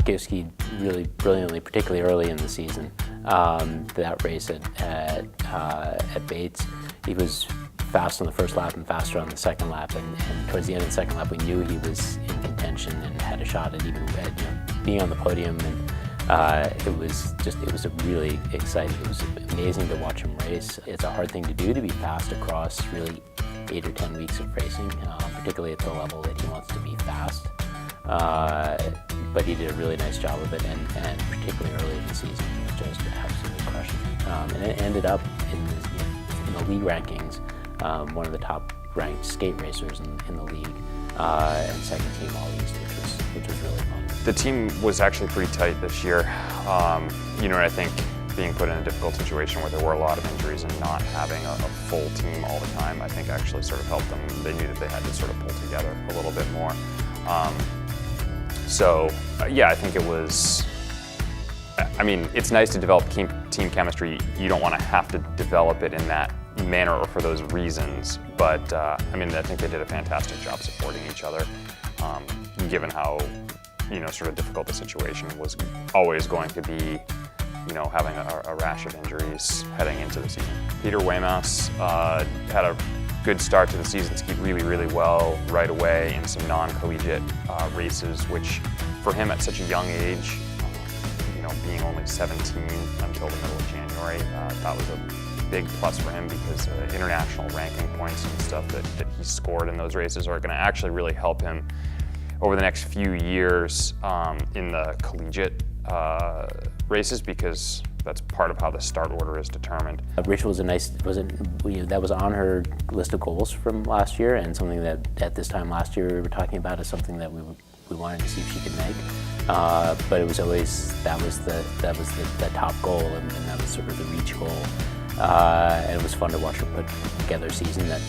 Akioski really brilliantly, particularly early in the season. That race at Bates, he was fast on the first lap and faster on the second lap, and towards the end of the second lap we knew he was in contention and had a shot at even being on the podium, and it was a really exciting, it was amazing to watch him race. It's a hard thing to do, to be fast across really 8 or 10 weeks of racing, particularly at the level that he wants to be fast. But he did a really nice job of it, and particularly early in the season, he was just absolutely crushing it. And it ended up in the league rankings, one of the top ranked skate racers in the league, and second team all East, which was really fun. The team was actually pretty tight this year. And I think being put in a difficult situation where there were a lot of injuries and not having a full team all the time, I think actually sort of helped them. They knew that they had to sort of pull together a little bit more. I think it was, it's nice to develop team chemistry. You don't want to have to develop it in that manner or for those reasons, but I think they did a fantastic job supporting each other, given how, sort of difficult the situation was always going to be, having a rash of injuries heading into the season. Peter Weymouth had a good start to the season, skied really, really well right away in some non-collegiate races, which for him at such a young age, being only 17 until the middle of January, that was a big plus for him, because international ranking points and stuff that he scored in those races are going to actually really help him over the next few years in the collegiate races, because that's part of how the start order is determined. Rachel was that was on her list of goals from last year, and something that at this time last year we were talking about as something that we wanted to see if she could make. But it was always that was the top goal, and that was sort of the reach goal. And it was fun to watch her put together a season that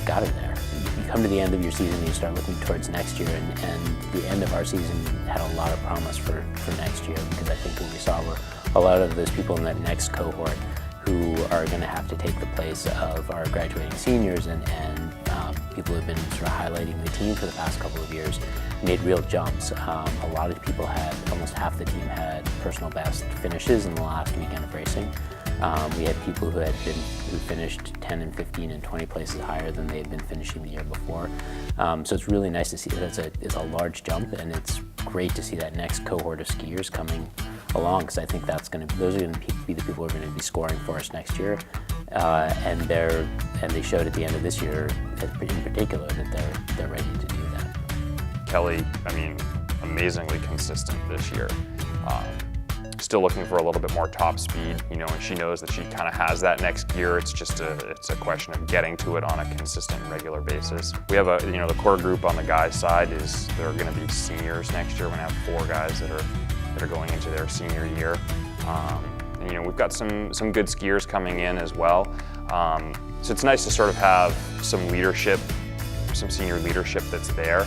got her there. You come to the end of your season and you start looking towards next year, and the end of our season had a lot of promise for next year, because I think what we saw were a lot of those people in that next cohort who are going to have to take the place of our graduating seniors, and people who have been sort of highlighting the team for the past couple of years made real jumps. A lot of people almost half the team had personal best finishes in the last weekend of racing. We had people who finished 10 and 15 and 20 places higher than they had been finishing the year before. So it's really nice to see that it's a large jump, and it's great to see that next cohort of skiers coming along, because I think those are going to be the people who are going to be scoring for us next year. And they showed at the end of this year, in particular, that they're ready to do that. Kelly, amazingly consistent this year. Still looking for a little bit more top speed, and she knows that she kind of has that next gear. It's a question of getting to it on a consistent, regular basis. We have the core group on the guys' side they're going to be seniors next year. We're going to have 4 guys that are going into their senior year. And we've got some good skiers coming in as well. So it's nice to sort of have some leadership, some senior leadership that's there.